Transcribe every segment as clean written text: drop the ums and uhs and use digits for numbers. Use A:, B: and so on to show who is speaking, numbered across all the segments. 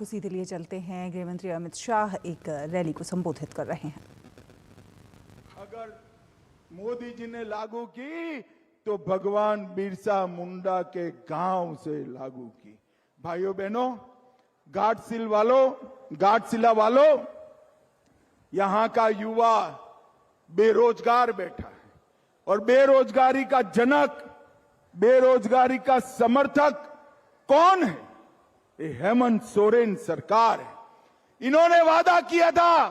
A: को सीधे लिए चलते हैं। गृह मंत्री अमित शाह एक रैली को संबोधित कर रहे हैं।
B: अगर मोदी जी ने लागू की तो भगवान बिरसा मुंडा के गांव से लागू की। भाइयों बहनों, घाटशिला वालों, यहां का युवा बेरोजगार बैठा है और बेरोजगारी का जनक, बेरोजगारी का समर्थक कौन है? ये हेमंत सोरेन सरकार है। इन्होंने वादा किया था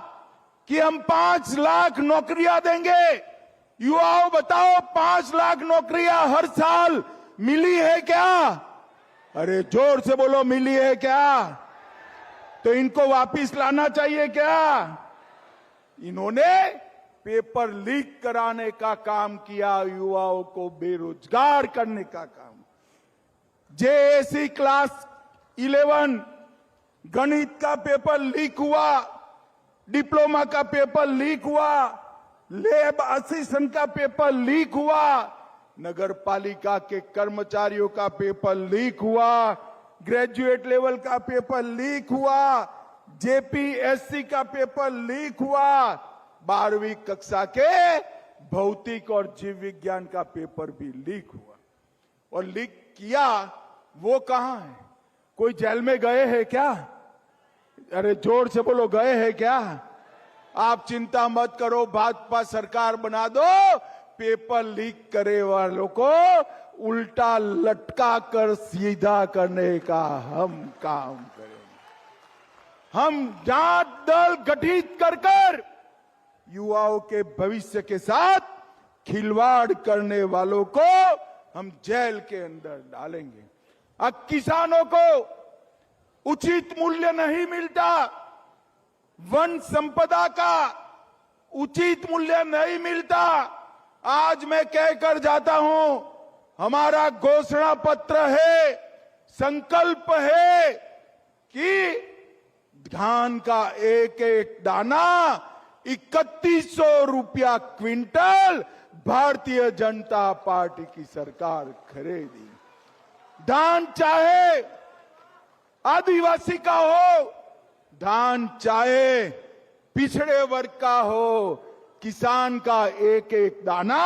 B: कि हम 5 लाख नौकरियां देंगे। युवाओं बताओ, 5 लाख नौकरियां हर साल मिली है क्या? अरे जोर से बोलो, मिली है क्या? तो इनको वापिस लाना चाहिए क्या? इन्होंने पेपर लीक कराने का काम किया, युवाओं को बेरोजगार करने का काम। जेएससी क्लास 11 गणित का पेपर लीक हुआ, डिप्लोमा का पेपर लीक हुआ, लैब असिस्टेंट का पेपर लीक हुआ, नगर पालिका के कर्मचारियों का पेपर लीक हुआ, ग्रेजुएट लेवल का पेपर लीक हुआ, जेपीएससी का पेपर लीक हुआ, 12वीं कक्षा के भौतिक और जीव विज्ञान का पेपर भी लीक हुआ। और लीक किया वो कहां है? कोई जेल में गए हैं क्या? अरे जोर से बोलो, गए हैं क्या? आप चिंता मत करो, भाजपा सरकार बना दो, पेपर लीक करे वालों को उल्टा लटका कर सीधा करने का हम काम करेंगे। हम जांच दल गठित कर युवाओं के भविष्य के साथ खिलवाड़ करने वालों को हम जेल के अंदर डालेंगे। अब किसानों को उचित मूल्य नहीं मिलता, वन संपदा का उचित मूल्य नहीं मिलता। आज मैं कहकर जाता हूं, हमारा घोषणा पत्र है, संकल्प है कि धान का एक एक दाना 3100 रुपया क्विंटल भारतीय जनता पार्टी की सरकार खरीदी। धान चाहे आदिवासी का हो, धान चाहे पिछड़े वर्ग का हो, किसान का एक एक दाना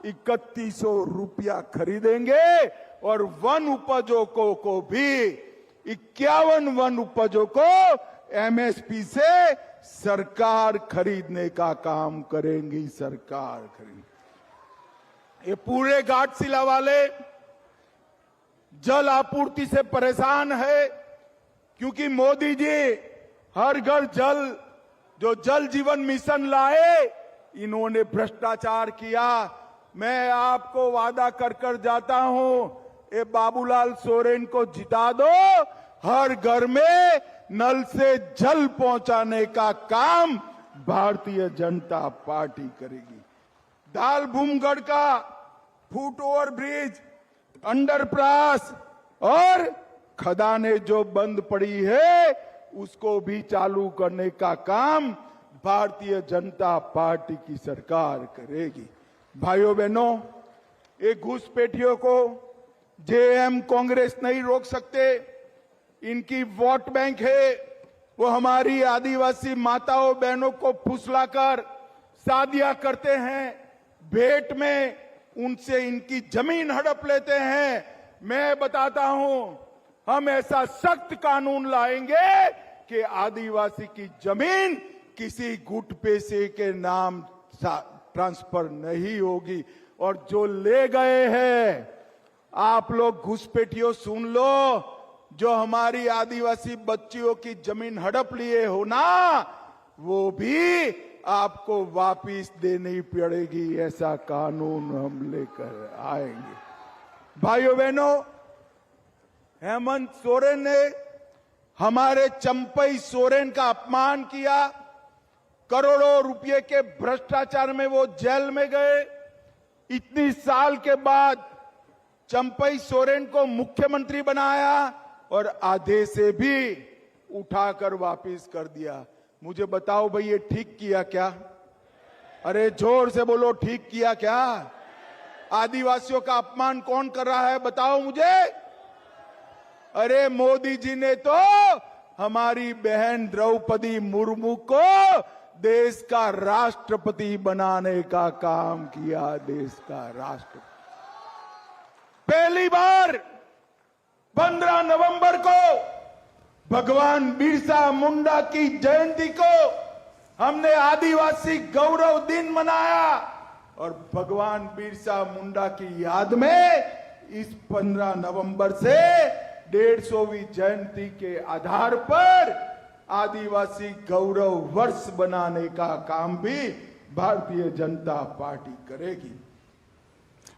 B: 3100 रुपया खरीदेंगे और वन उपजों को भी 51 वन उपजों को एमएसपी से सरकार खरीदने का काम करेंगी। सरकार खरीद। ये पूरे घाटशिला वाले जल आपूर्ति से परेशान है, क्योंकि मोदी जी हर घर जल, जो जल जीवन मिशन लाए, इन्होंने भ्रष्टाचार किया। मैं आपको वादा कर जाता हूं, ये बाबूलाल सोरेन को जिता दो, हर घर में नल से जल पहुंचाने का काम भारतीय जनता पार्टी करेगी। दाल भूमगढ़ का फुट ओवर ब्रिज, अंडरपास और खदानें जो बंद पड़ी है, उसको भी चालू करने का काम भारतीय जनता पार्टी की सरकार करेगी। भाइयों बहनों, ये घुसपैठियों को जेएम कांग्रेस नहीं रोक सकते। इनकी वोट बैंक है, वो हमारी आदिवासी माताओं बहनों को फुसलाकर शादियां करते हैं, भेंट में उनसे इनकी जमीन हड़प लेते हैं। मैं बताता हूं, हम ऐसा सख्त कानून लाएंगे कि आदिवासी की जमीन किसी गुट पैसे के नाम ट्रांसफर नहीं होगी। और जो ले गए हैं, आप लोग घुसपैठियों सुन लो, जो हमारी आदिवासी बच्चियों की जमीन हड़प लिए हो ना, वो भी आपको वापिस देनी पड़ेगी। ऐसा कानून हम लेकर आएंगे। भाइयों बहनों, हेमंत सोरेन ने हमारे चंपई सोरेन का अपमान किया। करोड़ों रुपए के भ्रष्टाचार में वो जेल में गए। इतनी साल के बाद चंपई सोरेन को मुख्यमंत्री बनाया और आधे से भी उठाकर वापिस कर दिया। मुझे बताओ भाई, ये ठीक किया क्या? अरे जोर से बोलो, ठीक किया क्या? आदिवासियों का अपमान कौन कर रहा है, बताओ मुझे। अरे मोदी जी ने तो हमारी बहन द्रौपदी मुर्मू को देश का राष्ट्रपति बनाने का काम किया। देश का राष्ट्रपति पहली बार 15 नवंबर को भगवान बिरसा मुंडा की जयंती को हमने आदिवासी गौरव दिन मनाया और भगवान बिरसा मुंडा की याद में इस 15 नवंबर से 150वीं जयंती के आधार पर आदिवासी गौरव वर्ष बनाने का काम भी भारतीय जनता पार्टी करेगी।